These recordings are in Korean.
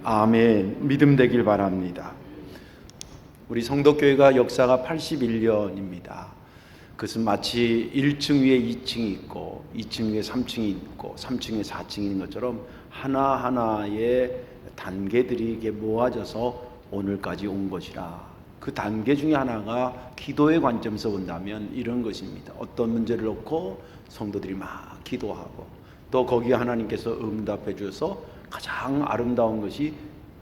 아멘. 믿음 되길 바랍니다. 우리 성도교회가 역사가 81년입니다. 그것은 마치 1층 위에 2층이 있고 2층 위에 3층이 있고 3층 위에 4층이 있는 것처럼 하나하나의 단계들이 이게 모아져서 오늘까지 온 것이라. 그 단계 중에 하나가 기도의 관점에서 본다면 이런 것입니다. 어떤 문제를 놓고 성도들이 막 기도하고 또 거기에 하나님께서 응답해 주셔서 가장 아름다운 것이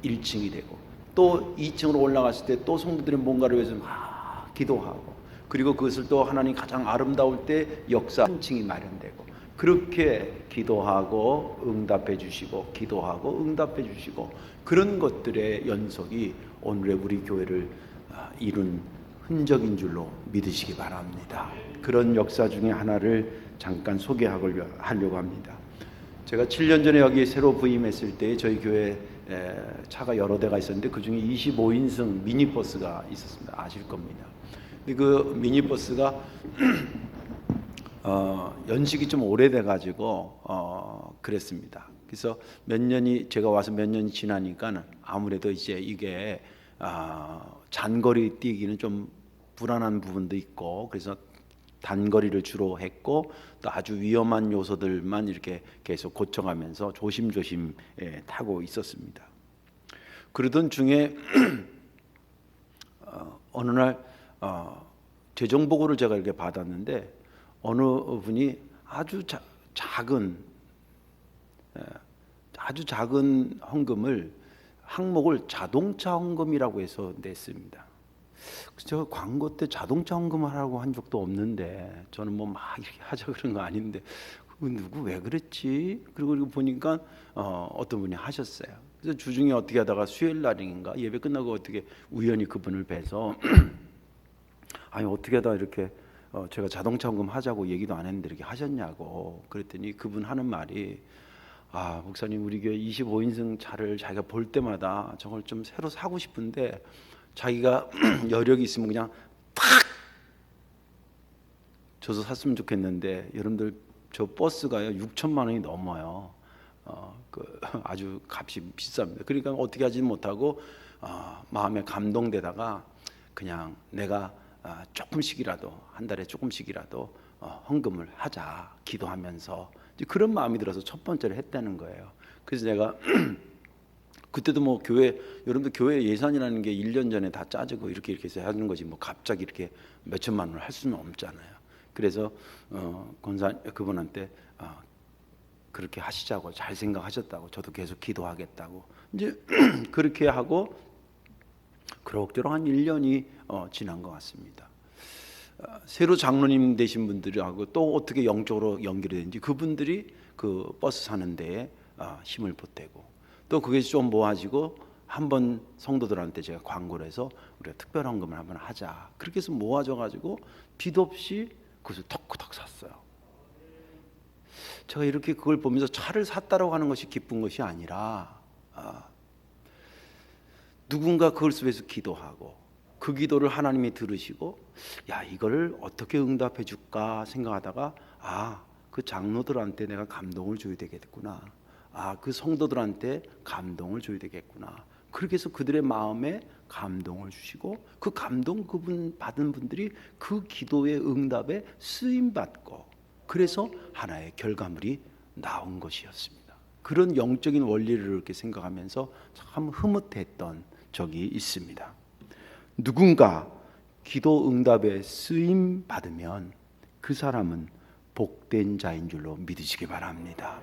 1층이 되고 또 2층으로 올라갔을 때 또 성도들이 뭔가를 위해서 막 기도하고 그리고 그것을 또 하나님 가장 아름다울 때 역사 3층이 마련되고 그렇게 기도하고 응답해 주시고 기도하고 응답해 주시고 그런 것들의 연속이 오늘의 우리 교회를 이룬 흔적인 줄로 믿으시기 바랍니다. 그런 역사 중에 하나를 잠깐 소개하려고 합니다. 제가 7년 전에 여기 새로 부임했을 때 저희 교회 차가 여러 대가 있었는데 그 중에 25인승 미니버스가 있었습니다. 아실 겁니다. 근데 그 미니버스가 연식이 좀 오래돼 가지고 그랬습니다. 그래서 제가 와서 몇 년이 지나니까 아무래도 이제 이게 장거리 뛰기는 좀 불안한 부분도 있고 그래서 단거리를 주로 했고 또 아주 위험한 요소들만 이렇게 계속 고쳐가면서 조심조심 타고 있었습니다. 그러던 중에 어느 날 재정 보고를 제가 이렇게 받았는데 어느 분이 아주 작은 헌금을 항목을 자동차 헌금이라고 해서 냈습니다. 저 광고 때 자동차 헌금하라고 한 적도 없는데 저는 뭐 막 이렇게 하자 그런 거 아닌데 누구 왜 그랬지? 그리고 보니까 어떤 분이 하셨어요. 그래서 주중에 어떻게 하다가 수요일 날인가 예배 끝나고 어떻게 우연히 그분을 뵈서 아니 어떻게 하다 이렇게 제가 자동차 헌금 하자고 얘기도 안 했는데 이렇게 하셨냐고 그랬더니 그분 하는 말이 목사님 우리 교회 25인승 차를 자기가 볼 때마다 저걸 좀 새로 사고 싶은데 자기가 여력이 있으면 그냥 팍 줘서 샀으면 좋겠는데 여러분들 저 버스가요 6천만 원이 넘어요. 아주 값이 비쌉니다. 그러니까 어떻게 하지 못하고 마음에 감동되다가 그냥 내가 조금씩이라도 한 달에 조금씩이라도 헌금을 하자 기도하면서 그런 마음이 들어서 첫 번째로 했다는 거예요. 그래서 제가 그때도 뭐 여러분들 교회 예산이라는 게 1년 전에 다 짜지고 이렇게 해서 하는 거지 뭐 갑자기 이렇게 몇 천만 원을 할 수는 없잖아요. 그래서 그분한테 그렇게 하시자고 잘 생각하셨다고 저도 계속 기도하겠다고 이제 그렇게 하고 그럭저럭 한 1년이 지난 것 같습니다. 새로 장로님 되신 분들하고 또 어떻게 영적으로 연결이 되는지 그분들이 그 버스 사는 데에 힘을 보태고 또 그게 좀 모아지고 한번 성도들한테 제가 광고를 해서 우리가 특별 헌금을 한번 하자 그렇게 해서 모아져 가지고 빚 없이 그것을 턱턱 샀어요. 제가 이렇게 그걸 보면서 차를 샀다라고 하는 것이 기쁜 것이 아니라 누군가 그걸 위해서 기도하고 그 기도를 하나님이 들으시고 야 이거를 어떻게 응답해 줄까 생각하다가 그 장로들한테 내가 감동을 줘야 되겠구나. 그 성도들한테 감동을 줘야 되겠구나. 그렇게 해서 그들의 마음에 감동을 주시고 그 감동 그분 받은 분들이 그 기도의 응답에 쓰임 받고 그래서 하나의 결과물이 나온 것이었습니다. 그런 영적인 원리를 이렇게 생각하면서 참 흐뭇했던 적이 있습니다. 누군가 기도 응답에 쓰임 받으면 그 사람은 복된 자인 줄로 믿으시기 바랍니다.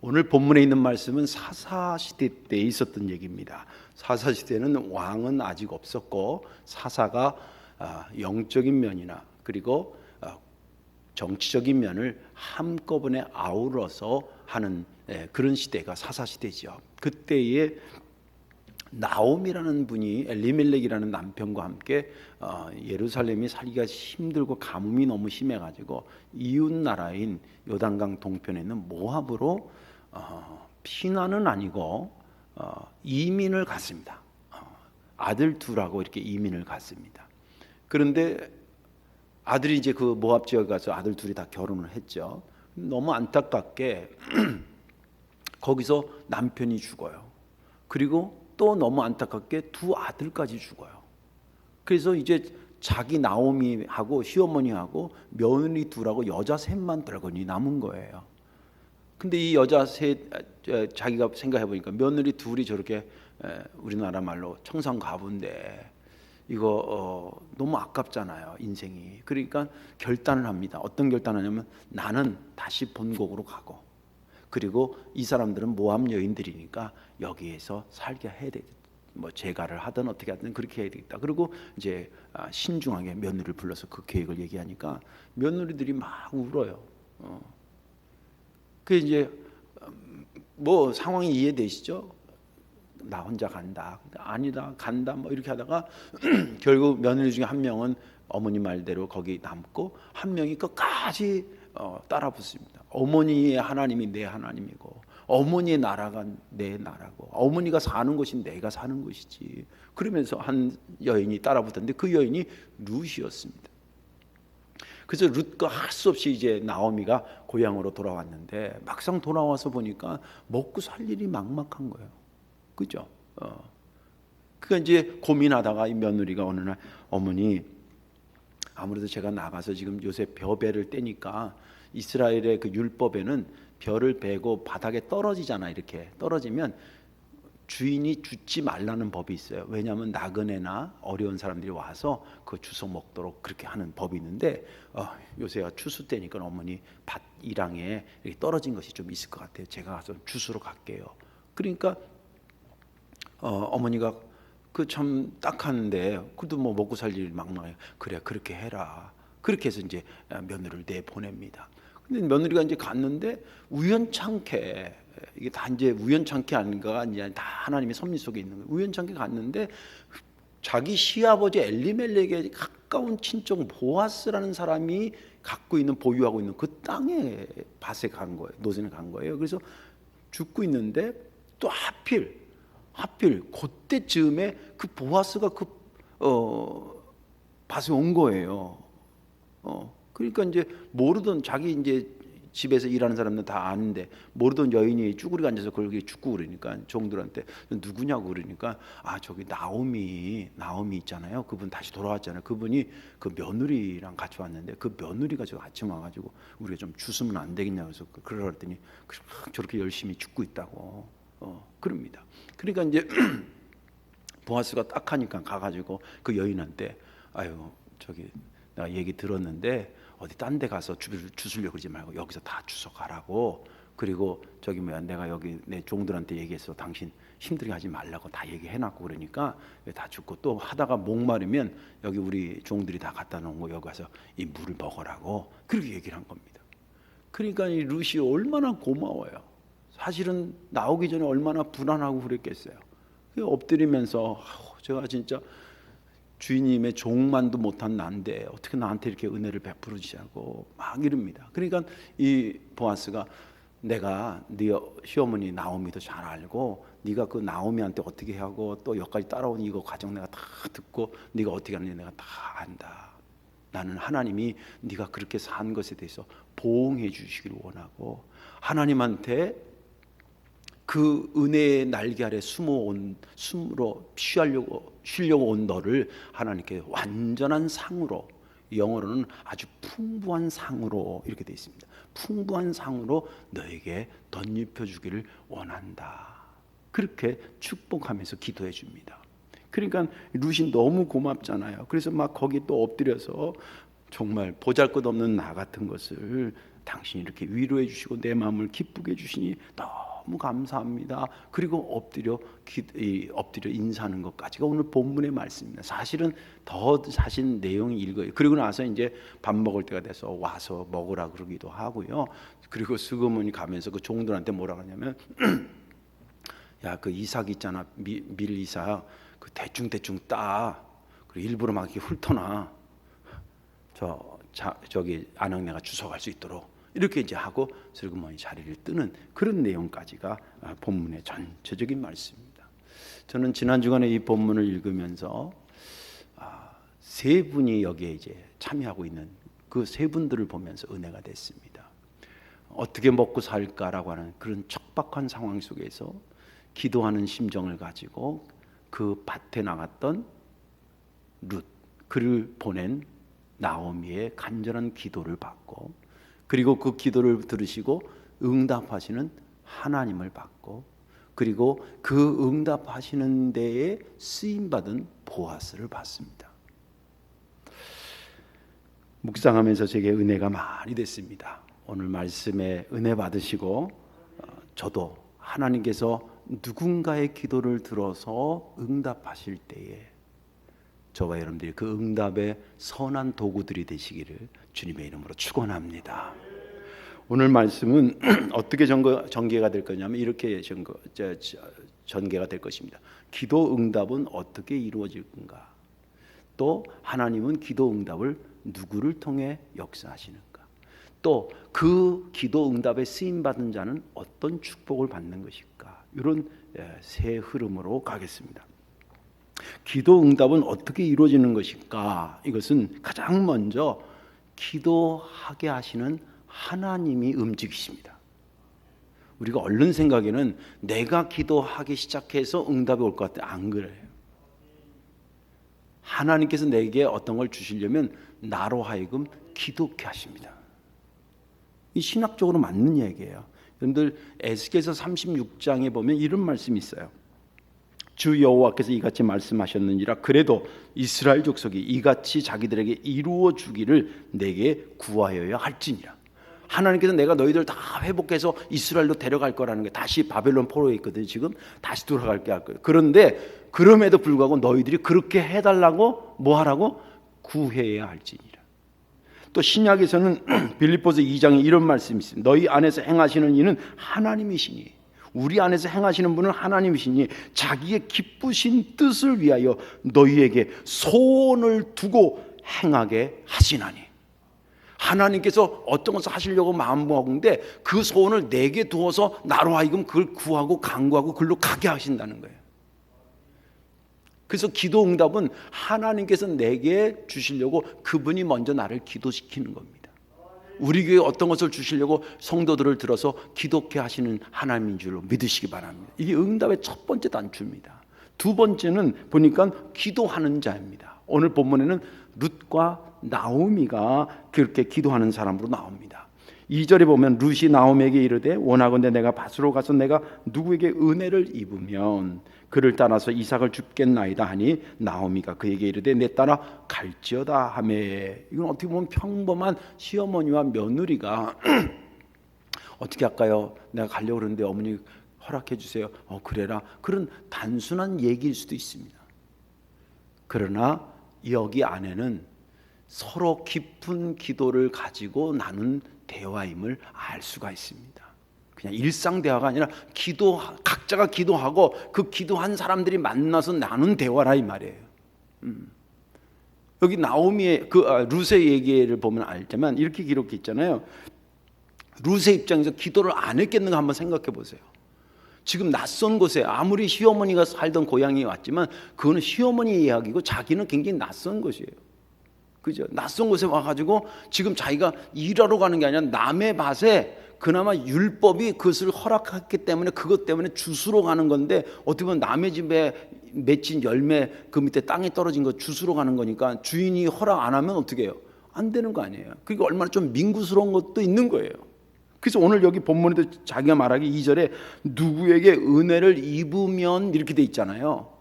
오늘 본문에 있는 말씀은 사사시대 때 있었던 얘기입니다. 사사시대는 왕은 아직 없었고 사사가 영적인 면이나 그리고 정치적인 면을 한꺼번에 아우러서 하는 그런 시대가 사사시대죠. 그때에 나옴이라는 분이 엘리멜렉이라는 남편과 함께 예루살렘이 살기가 힘들고 가뭄이 너무 심해가지고 이웃 나라인 요단강 동편에 있는 모압으로 피난은 아니고 이민을 갔습니다. 아들 둘하고 이렇게 이민을 갔습니다. 그런데 아들이 이제 그 모압 지역에 가서 아들 둘이 다 결혼을 했죠. 너무 안타깝게 거기서 남편이 죽어요. 그리고 또 너무 안타깝게 두 아들까지 죽어요. 그래서 이제 자기 나오미하고 시어머니하고 며느리 둘하고 여자 셋만 떨거니 남은 거예요. 근데 이 여자 셋, 자기가 생각해 보니까 며느리 둘이 저렇게 우리나라 말로 청산가부인데 이거 너무 아깝잖아요, 인생이. 그러니까 결단을 합니다. 어떤 결단을 하냐면 나는 다시 본국으로 가고, 그리고 이 사람들은 모함 여인들이니까 여기에서 살게 해야 되겠다. 뭐 재가를 하든 어떻게 하든 그렇게 해야 되겠다. 그리고 이제 신중하게 며느리를 불러서 그 계획을 얘기하니까 며느리들이 막 울어요. 그 이제 뭐 상황이 이해되시죠? 나 혼자 간다. 아니다, 간다. 뭐 이렇게 하다가 결국 며느리 중에 한 명은 어머니 말대로 거기 남고 한 명이 끝까지 따라 붙습니다. 어머니의 하나님이 내 하나님이고 어머니의 나라가 내 나라고 어머니가 사는 곳이 내가 사는 곳이지. 그러면서 한 여인이 따라 붙었는데 그 여인이 룻이었습니다. 그래서 룻과 할 수 없이 이제 나오미가 고향으로 돌아왔는데 막상 돌아와서 보니까 먹고 살 일이 막막한 거예요. 그죠? 그러니까 이제 고민하다가 이 며느리가 어느 날 어머니 아무래도 제가 나가서 지금 요새 벼베를 떼니까 이스라엘의 그 율법에는 벼를 베고 바닥에 떨어지잖아. 이렇게 떨어지면 주인이 줍지 말라는 법이 있어요. 왜냐하면 나그네나 어려운 사람들이 와서 그 주워 먹도록 그렇게 하는 법이 있는데 요새가 추수 때니까 어머니 밭 이랑에 이렇게 떨어진 것이 좀 있을 것 같아요. 제가 가서 주스러 갈게요. 그러니까 어머니가 그 참 딱하는데 그래도 뭐 먹고 살 일이 막막해요. 그래 그렇게 해라. 그렇게 해서 이제 며느리를 내보냅니다. 근데 며느리가 이제 갔는데 우연찮게 이게 다 이제 우연찮게 아닌가 이제 다 하나님의 섭리 속에 있는 거예요. 우연찮게 갔는데 자기 시아버지 엘리멜렉에 가까운 친족 보아스라는 사람이 갖고 있는 보유하고 있는 그 땅에 밭에 간 거예요. 노선에 간 거예요. 그래서 죽고 있는데 또 하필 그때쯤에 그 보아스가 그 밭에 온 거예요. 그러니까 이제 모르던 자기 이제 집에서 일하는 사람들은 다 아는데 모르던 여인이 쭈그리고 앉아서 거기 죽고 그러니까 종들한테 누구냐고 그러니까 저기 나오미 있잖아요. 그분 다시 돌아왔잖아요. 그분이 그 며느리랑 같이 왔는데 그 며느리가 저 아침 와가지고 우리가 좀 주스면 안 되겠냐 그래서 그러더니 저렇게 열심히 죽고 있다고 그럽니다. 그러니까 이제 보아스가 딱 하니까 가가지고 그 여인한테 저기 내가 얘기 들었는데 어디 딴 데 가서 주술려 그러지 말고 여기서 다 주워 가라고. 그리고 저기 내가 여기 내 종들한테 얘기해서 당신 힘들게 하지 말라고 다 얘기해놨고 그러니까 다 죽고 또 하다가 목마르면 여기 우리 종들이 다 갖다 놓은 거 여기 가서 이 물을 먹으라고 그렇게 얘기를 한 겁니다. 그러니까 이 룻이 얼마나 고마워요. 사실은 나오기 전에 얼마나 불안하고 그랬겠어요. 엎드리면서 제가 진짜 주인님의 종만도 못한 난데 어떻게 나한테 이렇게 은혜를 베풀으시냐고 막 이럽니다. 그러니까 이 보아스가 내가 네 시어머니 나오미도 잘 알고 네가 그 나오미한테 어떻게 하고 또 여기까지 따라온 이거 과정 내가 다 듣고 네가 어떻게 하는지 내가 다 안다. 나는 하나님이 네가 그렇게 산 것에 대해서 보응해 주시기를 원하고 하나님한테 그 은혜의 날개 아래 숨으로 쉬려고 온 너를 하나님께 완전한 상으로, 영어로는 아주 풍부한 상으로 이렇게 되어 있습니다. 풍부한 상으로 너에게 덧입혀 주기를 원한다. 그렇게 축복하면서 기도해 줍니다. 그러니까 룻이 너무 고맙잖아요. 그래서 막 거기 또 엎드려서 정말 보잘것없는 나 같은 것을 당신이 이렇게 위로해 주시고 내 마음을 기쁘게 해주시니 너무 감사합니다. 그리고 엎드려 인사하는 것까지가 오늘 본문의 말씀입니다. 사실은 더 사실 내용이 읽어요. 그리고 나서 이제 밥 먹을 때가 돼서 와서 먹으라 그러기도 하고요. 그리고 스그머니 가면서 그 종들한테 뭐라 하냐면 야, 그 이삭 있잖아. 밀 이삭. 그 대충 따. 그리고 일부러 막 이렇게 훑어놔. 저기 아낙네가 주워갈 수 있도록 이렇게 이제 하고 슬그머니 자리를 뜨는 그런 내용까지가 본문의 전체적인 말씀입니다. 저는 지난 주간에 이 본문을 읽으면서 세 분이 여기에 이제 참여하고 있는 그 세 분들을 보면서 은혜가 됐습니다. 어떻게 먹고 살까라고 하는 그런 척박한 상황 속에서 기도하는 심정을 가지고 그 밭에 나갔던 룻, 그를 보낸 나오미의 간절한 기도를 받고, 그리고 그 기도를 들으시고 응답하시는 하나님을 받고, 그리고 그 응답하시는 데에 쓰임받은 보아스를 받습니다. 묵상하면서 제게 은혜가 많이 됐습니다. 오늘 말씀에 은혜 받으시고, 저도 하나님께서 누군가의 기도를 들어서 응답하실 때에 저와 여러분들이 그 응답의 선한 도구들이 되시기를 주님의 이름으로 축원합니다. 오늘 말씀은 어떻게 전개가 될 거냐면 이렇게 전개가 될 것입니다. 기도 응답은 어떻게 이루어질 건가? 또 하나님은 기도 응답을 누구를 통해 역사하시는가? 또 그 기도 응답에 쓰임 받은 자는 어떤 축복을 받는 것일까? 이런 세 흐름으로 가겠습니다. 기도 응답은 어떻게 이루어지는 것일까? 이것은 가장 먼저 기도하게 하시는 하나님이 움직이십니다. 우리가 얼른 생각에는 내가 기도하기 시작해서 응답이 올 것 같아. 안 그래요. 하나님께서 내게 어떤 걸 주시려면 나로 하여금 기도케 하십니다. 이 신학적으로 맞는 얘기예요. 여러분들 에스겔서 36장에 보면 이런 말씀이 있어요. 주 여호와께서 이같이 말씀하셨느니라. 그래도 이스라엘 족속이 이같이 자기들에게 이루어 주기를 내게 구하여야 할지니라. 하나님께서 내가 너희들 다 회복해서 이스라엘로 데려갈 거라는 게, 다시 바벨론 포로에 있거든요. 지금 다시 돌아갈게 할 거예요. 그런데 그럼에도 불구하고 너희들이 그렇게 해달라고 뭐 하라고? 구해야 할지니라. 또 신약에서는 빌립보서 2장에 이런 말씀이 있습니다. 너희 안에서 행하시는 이는 하나님이시니, 우리 안에서 행하시는 분은 하나님이시니 자기의 기쁘신 뜻을 위하여 너희에게 소원을 두고 행하게 하시나니. 하나님께서 어떤 것을 하시려고 마음먹은데 그 소원을 내게 두어서 나로 하여금 그걸 구하고 간구하고 그걸로 가게 하신다는 거예요. 그래서 기도 응답은 하나님께서 내게 주시려고 그분이 먼저 나를 기도시키는 겁니다. 우리 교회에 어떤 것을 주시려고 성도들을 들어서 기도케 하시는 하나님인 줄로 믿으시기 바랍니다. 이게 응답의 첫 번째 단추입니다. 두 번째는 보니까 기도하는 자입니다. 오늘 본문에는 룻과 나오미가 그렇게 기도하는 사람으로 나옵니다. 2절에 보면 룻이 나오미에게 이르되 원하건대 내가 밭으로 가서 내가 누구에게 은혜를 입으면 그를 따라서 이삭을 줍겠나이다 하니 나오미가 그에게 이르되 내 따라 갈지어다 하매. 이건 어떻게 보면 평범한 시어머니와 며느리가 어떻게 할까요? 내가 가려고 그러는데 어머니 허락해 주세요. 그래라. 그런 단순한 얘기일 수도 있습니다. 그러나 여기 안에는 서로 깊은 기도를 가지고 나눈 대화임을 알 수가 있습니다. 그냥 일상 대화가 아니라 각자가 기도하고 그 기도한 사람들이 만나서 나눈 대화라 이 말이에요. 여기 나오미의 룻의 얘기를 보면 알지만 이렇게 기록해 있잖아요. 룻의 입장에서 기도를 안 했겠는가 한번 생각해 보세요. 지금 낯선 곳에, 아무리 시어머니가 살던 고향에 왔지만 그거는 시어머니의 이야기고 자기는 굉장히 낯선 곳이에요. 그죠? 낯선 곳에 와가지고 지금 자기가 일하러 가는 게 아니라 남의 밭에 그나마 율법이 그것을 허락했기 때문에 그것 때문에 주스러 가는 건데, 어떻게 보면 남의 집에 맺힌 열매 그 밑에 땅에 떨어진 거 주스러 가는 거니까 주인이 허락 안 하면 어떻게 해요? 안 되는 거 아니에요. 그러니까 얼마나 좀 민구스러운 것도 있는 거예요. 그래서 오늘 여기 본문에도 자기가 말하기 2절에 누구에게 은혜를 입으면 이렇게 돼 있잖아요.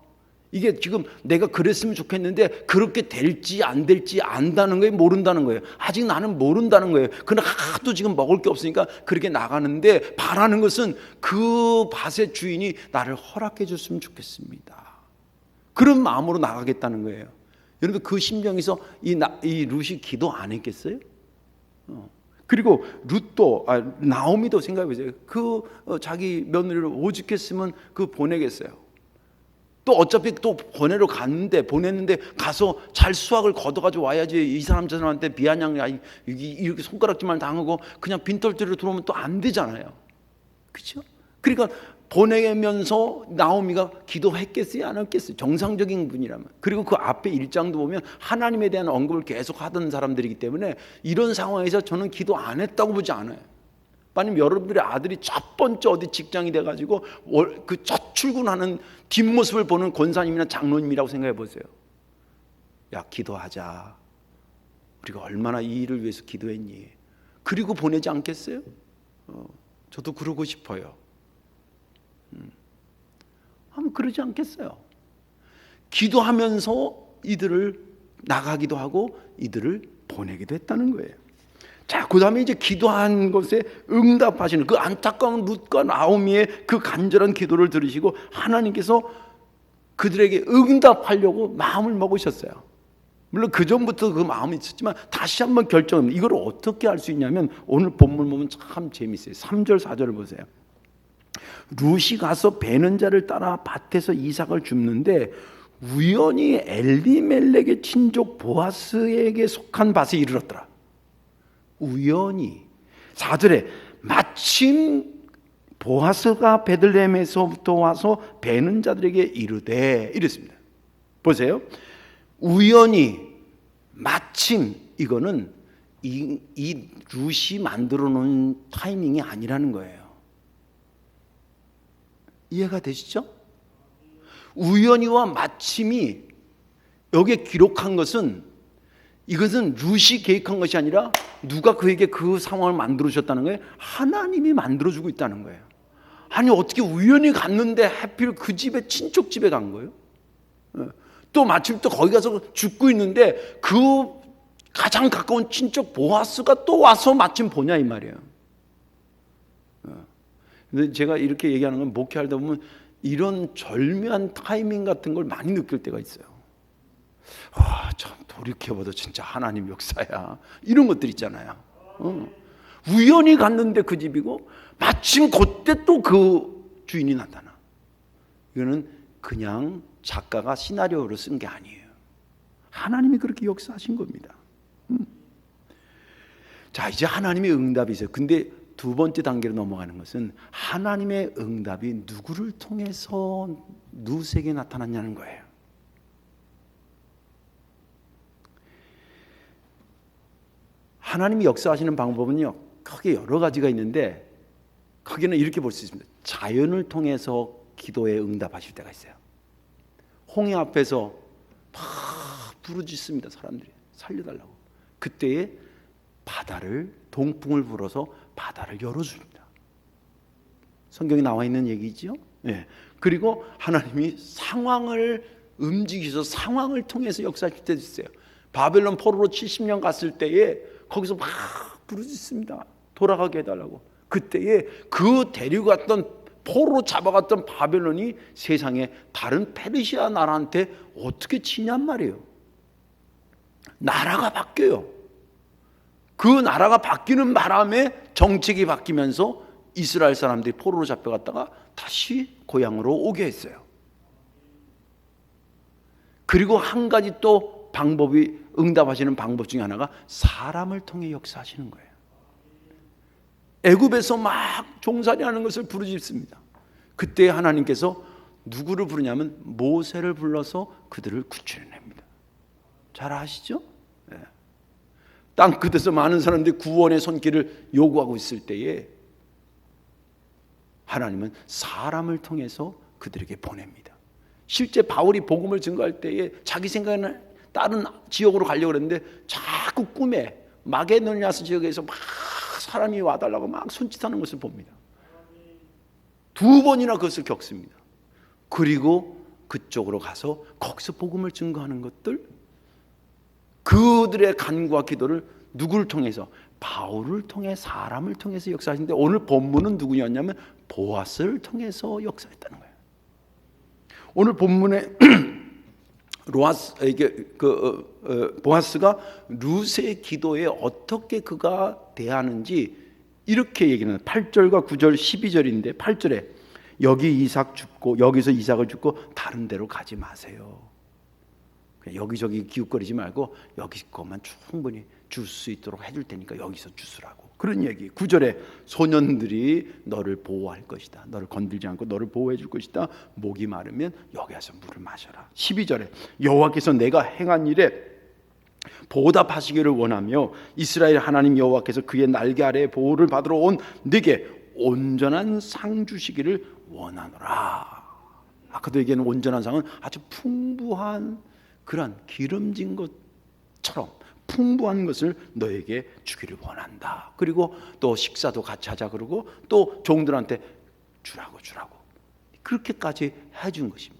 이게 지금 내가 그랬으면 좋겠는데 그렇게 될지 안 될지 안다는 거예요, 모른다는 거예요? 아직 나는 모른다는 거예요. 그러나 하도 지금 먹을 게 없으니까 그렇게 나가는데 바라는 것은 그 밭의 주인이 나를 허락해 줬으면 좋겠습니다. 그런 마음으로 나가겠다는 거예요. 여러분 그 심정에서 이 룻이 기도 안 했겠어요? 그리고 룻도 나오미도 생각해 보세요. 자기 며느리를 오죽했으면 보내겠어요. 또 어차피 또 보냈는데 가서 잘 수확을 걷어가지고 와야지. 이 사람 저 사람한테 비아냥 이렇게 손가락질만 당하고 그냥 빈털터리로 들어오면 또 안 되잖아요. 그렇죠? 그러니까 보내면서 나오미가 기도했겠어요, 안 했겠어요? 정상적인 분이라면. 그리고 그 앞에 1장도 보면 하나님에 대한 언급을 계속 하던 사람들이기 때문에 이런 상황에서 저는 기도 안 했다고 보지 않아요. 아니면 여러분들의 아들이 첫 번째 어디 직장이 돼가지고 그 첫 출근하는 뒷모습을 보는 권사님이나 장로님이라고 생각해 보세요. 야, 기도하자. 우리가 얼마나 이 일을 위해서 기도했니? 그리고 보내지 않겠어요? 저도 그러고 싶어요. 한번 그러지 않겠어요? 기도하면서 이들을 나가기도 하고 이들을 보내기도 했다는 거예요. 자, 그 다음에 이제 기도한 것에 응답하시는 그 안타까운 룻과 나오미의 그 간절한 기도를 들으시고 하나님께서 그들에게 응답하려고 마음을 먹으셨어요. 물론 그 전부터 그 마음이 있었지만 다시 한번 결정합니다. 이걸 어떻게 할 수 있냐면 오늘 본문 보면 참 재밌어요. 3절 4절을 보세요. 룻이 가서 베는 자를 따라 밭에서 이삭을 줍는데 우연히 엘리멜렉의 친족 보아스에게 속한 밭에 이르렀더라. 우연히. 4절에 마침 보아스가 베들레헴에서부터 와서 베는 자들에게 이르되, 이랬습니다. 보세요. 우연히, 마침. 이거는 이 룻이 만들어 놓은 타이밍이 아니라는 거예요. 이해가 되시죠? 우연히와 마침이 여기에 기록한 것은, 이것은 룻이 계획한 것이 아니라 누가 그에게 그 상황을 만들어 주셨다는 거예요? 하나님이 만들어 주고 있다는 거예요. 아니, 어떻게 우연히 갔는데 하필 그 집에, 친척 집에 간 거예요? 또 마침 또 거기 가서 죽고 있는데 그 가장 가까운 친척 보아스가 또 와서 마침 보냐 이 말이에요. 근데 제가 이렇게 얘기하는 건 목회하다 보면 이런 절묘한 타이밍 같은 걸 많이 느낄 때가 있어요. 참 돌이켜봐도 진짜 하나님 역사야. 이런 것들 있잖아요. 우연히 갔는데 그 집이고 마침 그때 또 그 주인이 나타나. 이거는 그냥 작가가 시나리오로 쓴 게 아니에요. 하나님이 그렇게 역사하신 겁니다. 자, 이제 하나님의 응답이 있어요. 근데 두 번째 단계로 넘어가는 것은 하나님의 응답이 누구를 통해서 룻에게 나타났냐는 거예요. 하나님이 역사하시는 방법은요, 크게 여러 가지가 있는데 크게는 이렇게 볼 수 있습니다. 자연을 통해서 기도에 응답하실 때가 있어요. 홍해 앞에서 막 부르짖습니다. 사람들이 살려달라고. 그때에 바다를, 동풍을 불어서 바다를 열어줍니다. 성경에 나와 있는 얘기죠. 네. 그리고 하나님이 상황을 움직이셔서 상황을 통해서 역사하실 때도 있어요. 바벨론 포로로 70년 갔을 때에 거기서 막 부르짖습니다. 돌아가게 해달라고. 그때에 그 데려갔던, 포로로 잡아갔던 바벨론이 세상에 다른 페르시아 나라한테 어떻게 치냔 말이에요. 나라가 바뀌어요. 그 나라가 바뀌는 바람에 정책이 바뀌면서 이스라엘 사람들이 포로로 잡혀갔다가 다시 고향으로 오게 했어요. 그리고 한 가지 또 방법이, 응답하시는 방법 중에 하나가 사람을 통해 역사하시는 거예요. 애굽에서 막 종살이하는 것을 부르짖습니다. 그때 하나님께서 누구를 부르냐면 모세를 불러서 그들을 구출해냅니다. 잘 아시죠? 네. 땅 끝에서 많은 사람들이 구원의 손길을 요구하고 있을 때에 하나님은 사람을 통해서 그들에게 보냅니다. 실제 바울이 복음을 증거할 때에 자기 생각에는 다른 지역으로 가려고 그랬는데 자꾸 꿈에 마게도냐스 지역에서 막 사람이 와달라고 막 손짓하는 것을 봅니다. 2번이나 그것을 겪습니다. 그리고 그쪽으로 가서 거기서 복음을 증거하는 것들, 그들의 간구와 기도를 누구를 통해서? 바울을 통해, 사람을 통해서 역사하시는데 오늘 본문은 누구였냐면 보아스를 통해서 역사했다는 거예요. 오늘 본문에 보아스가 룻의 기도에 어떻게 그가 대하는지 이렇게 얘기는 8절과 9절 12절인데 8절에 여기 이삭 줍고, 여기서 이삭을 줍고 다른 데로 가지 마세요. 여기저기 기웃거리지 말고 여기 것만 충분히 줄 수 있도록 해줄 테니까 여기서 주스라고. 그런 얘기. 9절에 소년들이 너를 보호할 것이다. 너를 건들지 않고 너를 보호해 줄 것이다. 목이 마르면 여기 와서 물을 마셔라. 12절에 여호와께서 내가 행한 일에 보답하시기를 원하며 이스라엘 하나님 여호와께서 그의 날개 아래에 보호를 받으러 온 네게 온전한 상 주시기를 원하노라. 아까도 얘기한 온전한 상은 아주 풍부한 그런 기름진 것처럼 풍부한 것을 너에게 주기를 원한다. 그리고 또 식사도 같이 하자 그러고 또 종들한테 주라고 그렇게까지 해준 것입니다.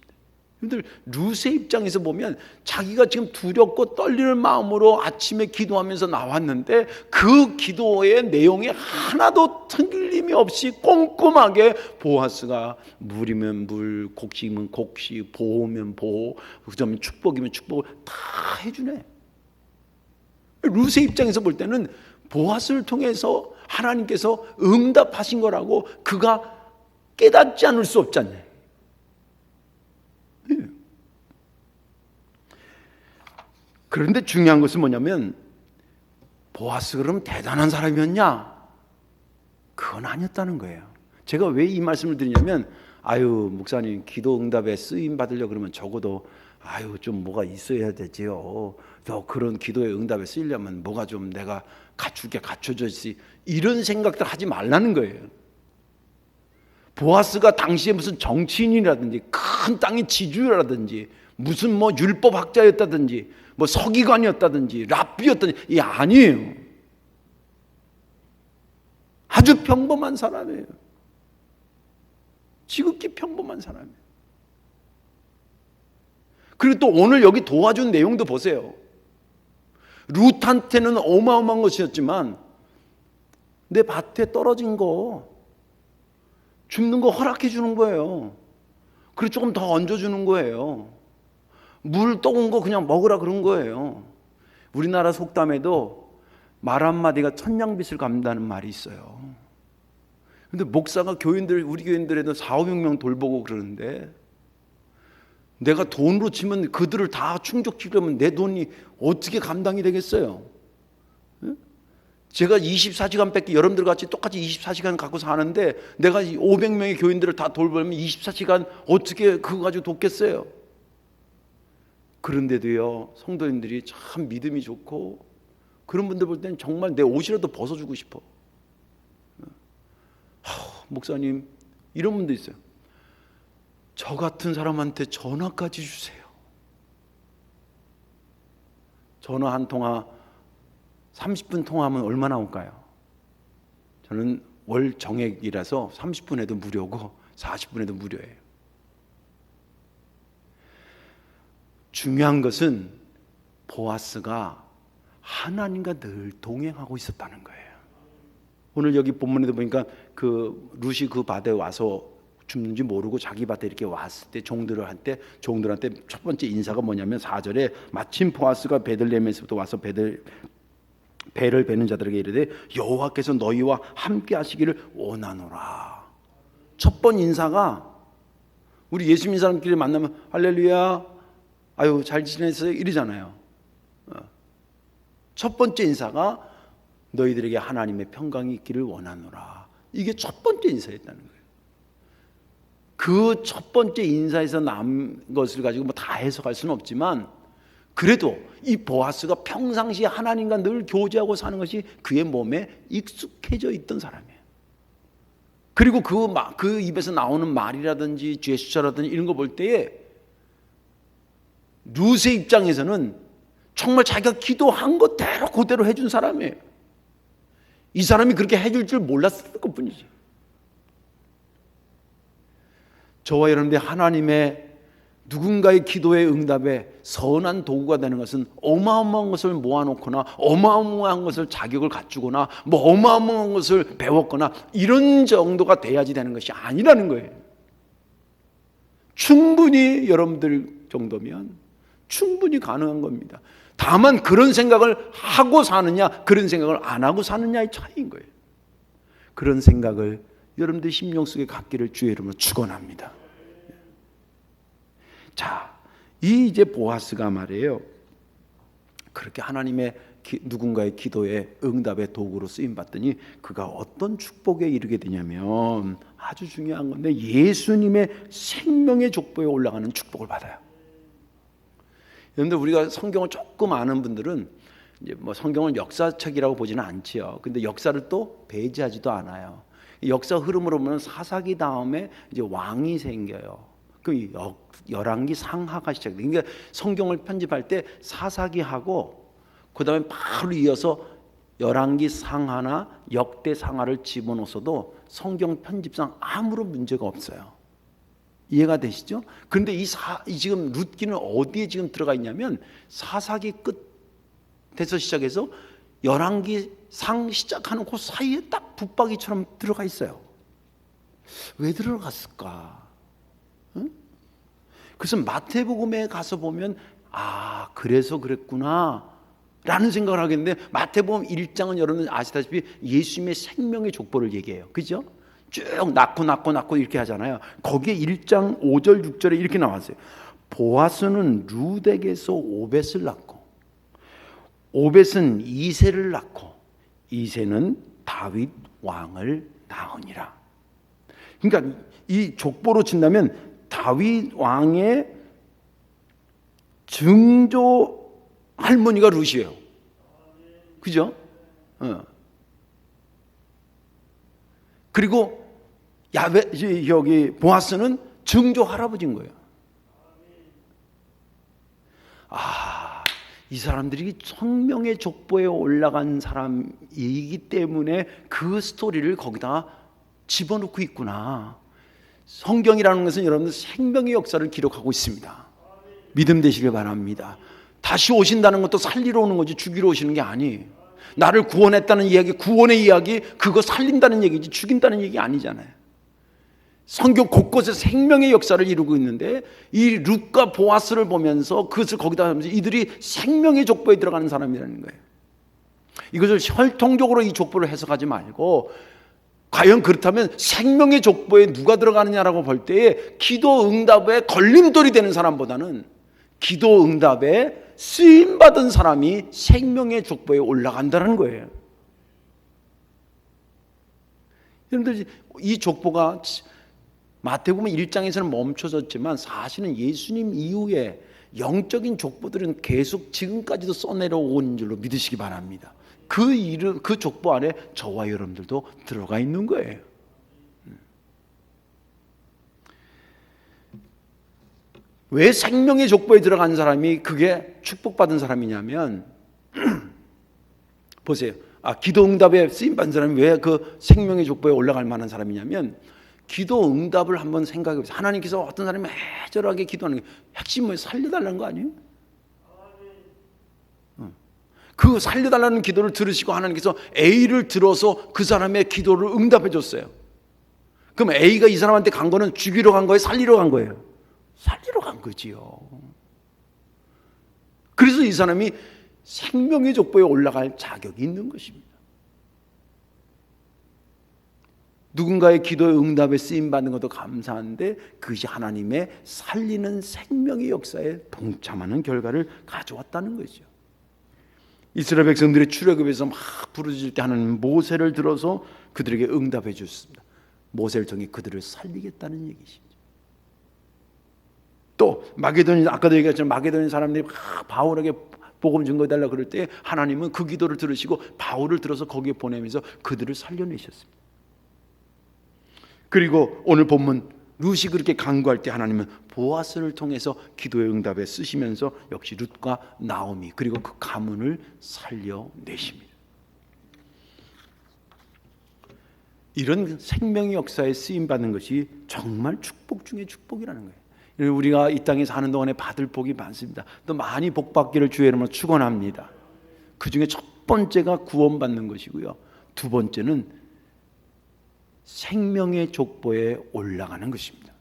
여러분들 룻의 입장에서 보면 자기가 지금 두렵고 떨리는 마음으로 아침에 기도하면서 나왔는데 그 기도의 내용이 하나도 틀림이 없이 꼼꼼하게 보아스가 물이면 물, 곡식이면 곡식, 보호면 보호, 그다음에 축복이면 축복을 다 해주네. 룻의 입장에서 볼 때는 보아스를 통해서 하나님께서 응답하신 거라고 그가 깨닫지 않을 수 없잖아요. 그런데 중요한 것은 뭐냐면 보아스 그럼 대단한 사람이었냐? 그건 아니었다는 거예요. 제가 왜 이 말씀을 드리냐면 목사님 기도 응답에 쓰임 받으려 그러면 적어도 좀 뭐가 있어야 되지요. 또 그런 기도의 응답에 쓰이려면 뭐가 좀 내가 갖출 게 갖춰져야지, 이런 생각들 하지 말라는 거예요. 보아스가 당시에 무슨 정치인이라든지 큰 땅의 지주라든지 무슨 뭐 율법학자였다든지 뭐 서기관이었다든지 랍비였다든지 이게 아니에요. 아주 평범한 사람이에요. 지극히 평범한 사람이에요. 그리고 또 오늘 여기 도와준 내용도 보세요. 룻한테는 어마어마한 것이었지만 내 밭에 떨어진 거 줍는 거 허락해 주는 거예요. 그리고 조금 더 얹어주는 거예요. 물 떠온 거 그냥 먹으라 그런 거예요. 우리나라 속담에도 말 한마디가 천냥빚을 갚는다는 말이 있어요. 근데 목사가 우리 교인들에도 400~500명 돌보고 그러는데 내가 돈으로 치면 그들을 다 충족시키려면 내 돈이 어떻게 감당이 되겠어요? 제가 24시간밖에 여러분들 같이 똑같이 24시간 갖고 사는데 내가 500명의 교인들을 다 돌보려면 24시간 어떻게 그거 가지고 돕겠어요? 그런데도요, 성도님들이 참 믿음이 좋고 그런 분들 볼 때는 정말 내 옷이라도 벗어주고 싶어. 목사님, 이런 분도 있어요. 저 같은 사람한테 전화까지 주세요. 전화 한 통화 30분 통화하면 얼마 나올까요? 저는 월 정액이라서 30분 해도 무료고 40분 해도 무료예요. 중요한 것은 보아스가 하나님과 늘 동행하고 있었다는 거예요. 오늘 여기 본문에도 보니까 그 룻이 그 밭에 와서 죽는지 모르고 자기 밭에 이렇게 왔을 때 종들한테 첫 번째 인사가 뭐냐면 4절에 마침 보아스가 베들레헴에서부터 와서 배를 베는 자들에게 이르되 여호와께서 너희와 함께 하시기를 원하노라. 첫 번 인사가 우리 예수 믿는 사람끼리 만나면 할렐루야, 잘 지냈어요? 이러잖아요. 첫 번째 인사가 너희들에게 하나님의 평강이 있기를 원하노라. 이게 첫 번째 인사였다는 거예요. 그 첫 번째 인사에서 남 것을 가지고 뭐 다 해석할 수는 없지만 그래도 이 보아스가 평상시에 하나님과 늘 교제하고 사는 것이 그의 몸에 익숙해져 있던 사람이에요. 그리고 그 입에서 나오는 말이라든지 제스처라든지 이런 거 볼 때에 룻의 입장에서는 정말 자기가 기도한 것대로 그대로 해준 사람이에요. 이 사람이 그렇게 해줄 줄 몰랐을 것뿐이지. 저와 여러분들이 하나님의 누군가의 기도의 응답에 선한 도구가 되는 것은 어마어마한 것을 모아놓거나 어마어마한 것을 자격을 갖추거나 뭐 어마어마한 것을 배웠거나 이런 정도가 돼야지 되는 것이 아니라는 거예요. 충분히 여러분들 정도면 충분히 가능한 겁니다. 다만 그런 생각을 하고 사느냐 그런 생각을 안 하고 사느냐의 차이인 거예요. 그런 생각을 여러분들 심령 속에 갖기를 주의 이름으로 축원합니다. 자, 이제 보아스가 말이에요. 그렇게 하나님의 누군가의 기도에 응답의 도구로 쓰임 받더니 그가 어떤 축복에 이르게 되냐면 아주 중요한 건데 예수님의 생명의 족보에 올라가는 축복을 받아요. 여러분들 우리가 성경을 조금 아는 분들은 이제 뭐 성경을 역사책이라고 보지는 않지요. 근데 역사를 또 배제하지도 않아요. 역사 흐름으로 보면 사사기 다음에 이제 왕이 생겨요. 그 열왕기 상하가 시작돼요. 그러니까 성경을 편집할 때 사사기하고 그 다음에 바로 이어서 열왕기 상하나 역대 상하를 집어넣어서도 성경 편집상 아무런 문제가 없어요. 이해가 되시죠? 그런데 이 지금 룻기는 어디에 지금 들어가 있냐면 사사기 끝에서 시작해서 열왕기 상 시작하는 그 사이에 딱 붙박이처럼 들어가 있어요. 왜 들어갔을까? 응? 그래서 마태복음에 가서 보면 그래서 그랬구나 라는 생각을 하겠는데, 마태복음 1장은 여러분 아시다시피 예수님의 생명의 족보를 얘기해요. 그죠? 쭉 낳고 이렇게 하잖아요. 거기에 1장 5절 6절에 이렇게 나왔어요. 보아스는 룻에게서 오벳을 낳고, 오벳은 이새를 낳고, 이새는 다윗 왕을 낳으니라. 그러니까 이 족보로 친다면 다윗 왕의 증조 할머니가 룻이에요. 그죠? 그리고 여기 보아스는 증조 할아버지인 거예요. 이 사람들이 성명의 족보에 올라간 사람이기 때문에 그 스토리를 거기다 집어넣고 있구나. 성경이라는 것은 여러분들 생명의 역사를 기록하고 있습니다. 믿음 되시길 바랍니다. 다시 오신다는 것도 살리러 오는 거지 죽이러 오시는 게 아니에요. 나를 구원했다는 이야기, 구원의 이야기, 그거 살린다는 얘기지 죽인다는 얘기 아니잖아요. 성경 곳곳에 생명의 역사를 이루고 있는데 이 룻과 보아스를 보면서 그것을 거기다 하면서 이들이 생명의 족보에 들어가는 사람이라는 거예요. 이것을 혈통적으로 이 족보를 해석하지 말고, 과연 그렇다면 생명의 족보에 누가 들어가느냐라고 볼 때에 기도 응답에 걸림돌이 되는 사람보다는 기도 응답에 쓰임받은 사람이 생명의 족보에 올라간다는 거예요. 여러분들, 이 족보가 마태복음 1장에서는 멈춰졌지만 사실은 예수님 이후에 영적인 족보들은 계속 지금까지도 써내려온 줄로 믿으시기 바랍니다. 그 족보 안에 저와 여러분들도 들어가 있는 거예요. 왜 생명의 족보에 들어간 사람이 그게 축복받은 사람이냐면 보세요. 기도 응답에 쓰임받은 사람이 왜 그 생명의 족보에 올라갈 만한 사람이냐면, 기도 응답을 한번 생각해 보세요. 하나님께서 어떤 사람이 애절하게 기도하는 게 핵심 뭐예요? 살려달라는 거 아니에요? 그 살려달라는 기도를 들으시고 하나님께서 A를 들어서 그 사람의 기도를 응답해 줬어요. 그럼 A가 이 사람한테 간 거는 죽이러 간 거예요? 살리러 간 거예요? 살리러 간 거지요. 그래서 이 사람이 생명의 족보에 올라갈 자격이 있는 것입니다. 누군가의 기도의 응답에 쓰임받는 것도 감사한데 그것이 하나님의 살리는 생명의 역사에 동참하는 결과를 가져왔다는 거죠. 이스라엘 백성들의 출애굽에서 막 부르짖을 때 하나님은 모세를 들어서 그들에게 응답해 주셨습니다. 모세를 통해 그들을 살리겠다는 얘기시죠. 또 마게도니, 아까도 얘기했지만 마게도니 사람들이 막 바울에게 복음 증거해달라고 그럴 때 하나님은 그 기도를 들으시고 바울을 들어서 거기에 보내면서 그들을 살려내셨습니다. 그리고 오늘 본문 룻이 그렇게 간구할 때 하나님은 보아스를 통해서 기도의 응답에 쓰시면서 역시 룻과 나오미 그리고 그 가문을 살려내십니다. 이런 생명의 역사에 쓰임받는 것이 정말 축복 중에 축복이라는 거예요. 우리가 이 땅에 사는 동안에 받을 복이 많습니다. 또 많이 복받기를 주의 이름으로 축원합니다. 그 중에 첫 번째가 구원받는 것이고요. 두 번째는 생명의 족보에 올라가는 것입니다.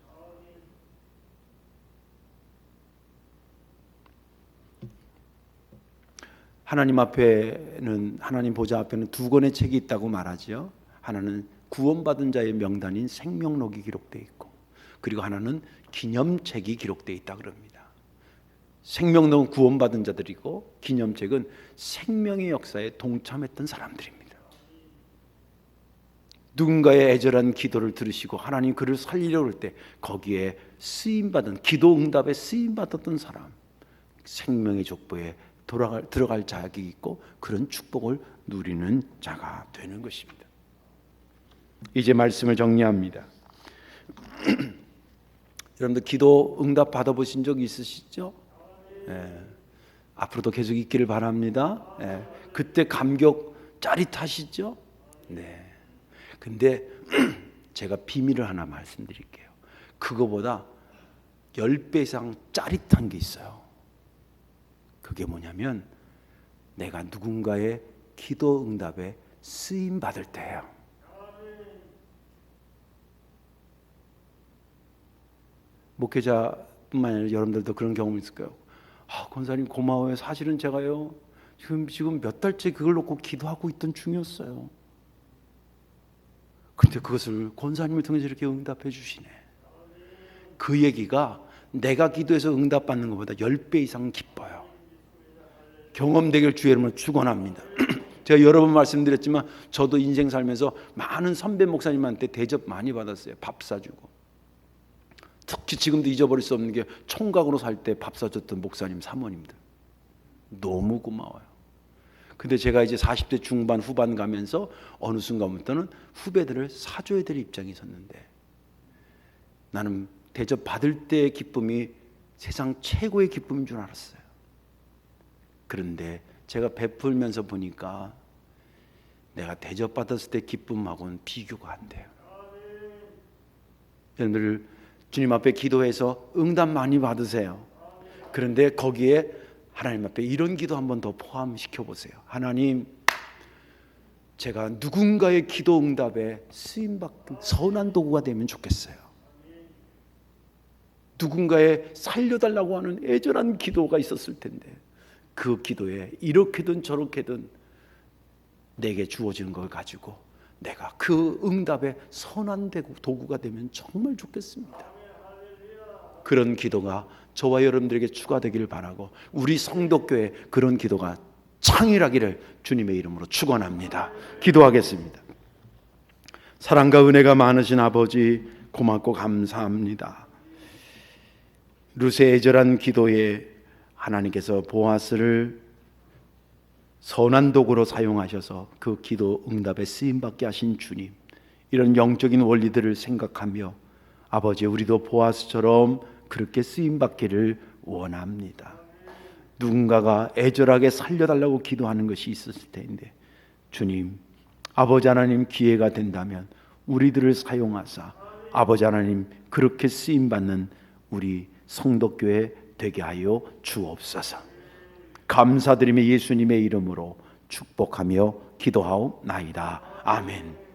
하나님 앞에는, 하나님 보좌 앞에는 두 권의 책이 있다고 말하죠. 하나는 구원받은 자의 명단인 생명록이 기록되어 있고, 그리고 하나는 기념책이 기록되어 있다 그럽니다. 생명록은 구원받은 자들이고 기념책은 생명의 역사에 동참했던 사람들입니다. 누군가의 애절한 기도를 들으시고 하나님 그를 살리려고 할 때 거기에 쓰임받은, 기도 응답에 쓰임받았던 사람, 생명의 족보에 들어갈 자격이 있고 그런 축복을 누리는 자가 되는 것입니다. 이제 말씀을 정리합니다. 여러분들 기도 응답 받아보신 적 있으시죠? 예. 앞으로도 계속 있기를 바랍니다. 예. 그때 감격 짜릿하시죠? 네. 근데 제가 비밀을 하나 말씀드릴게요. 그거보다 10배 이상 짜릿한 게 있어요. 그게 뭐냐면 내가 누군가의 기도 응답에 쓰임 받을 때예요. 목회자뿐만 아니라 여러분들도 그런 경험이 있을 거예요. 권사님 고마워요. 사실은 제가요 지금 몇 달째 그걸 놓고 기도하고 있던 중이었어요. 근데 그것을 권사님을 통해서 이렇게 응답해 주시네. 그 얘기가 내가 기도해서 응답받는 것보다 10배 이상 기뻐요. 경험되길 주의 이름으로 축원합니다. 제가 여러 번 말씀드렸지만 저도 인생 살면서 많은 선배 목사님한테 대접 많이 받았어요. 밥 사주고. 특히 지금도 잊어버릴 수 없는 게 총각으로 살 때 밥 사줬던 목사님 사모님들. 너무 고마워요. 근데 제가 이제 40대 중반 후반 가면서 어느 순간부터는 후배들을 사줘야 될 입장이 섰는데 나는 대접 받을 때의 기쁨이 세상 최고의 기쁨인 줄 알았어요. 그런데 제가 베풀면서 보니까 내가 대접받았을 때 기쁨하고는 비교가 안 돼요. 여러분들 주님 앞에 기도해서 응답 많이 받으세요. 그런데 거기에 하나님 앞에 이런 기도 한번 더 포함시켜 보세요. 하나님, 제가 누군가의 기도 응답에 쓰임받는 선한 도구가 되면 좋겠어요. 누군가의 살려달라고 하는 애절한 기도가 있었을 텐데 그 기도에 이렇게든 저렇게든 내게 주어지는 걸 가지고 내가 그 응답에 선한 도구가 되면 정말 좋겠습니다. 그런 기도가 저와 여러분들에게 추가되기를 바라고 우리 성도교회 그런 기도가 창일하기를 주님의 이름으로 축원합니다. 기도하겠습니다. 사랑과 은혜가 많으신 아버지 고맙고 감사합니다. 룻의 애절한 기도에 하나님께서 보아스를 선한 도구로 사용하셔서 그 기도 응답에 쓰임받게 하신 주님, 이런 영적인 원리들을 생각하며 아버지 우리도 보아스처럼 그렇게 쓰임받기를 원합니다. 누군가가 애절하게 살려달라고 기도하는 것이 있었을 텐데 주님, 아버지 하나님 기회가 된다면 우리들을 사용하사 아버지 하나님 그렇게 쓰임받는 우리 성도교회 되게 하여 주옵소서. 감사드리며 예수님의 이름으로 축복하며 기도하옵나이다. 아멘.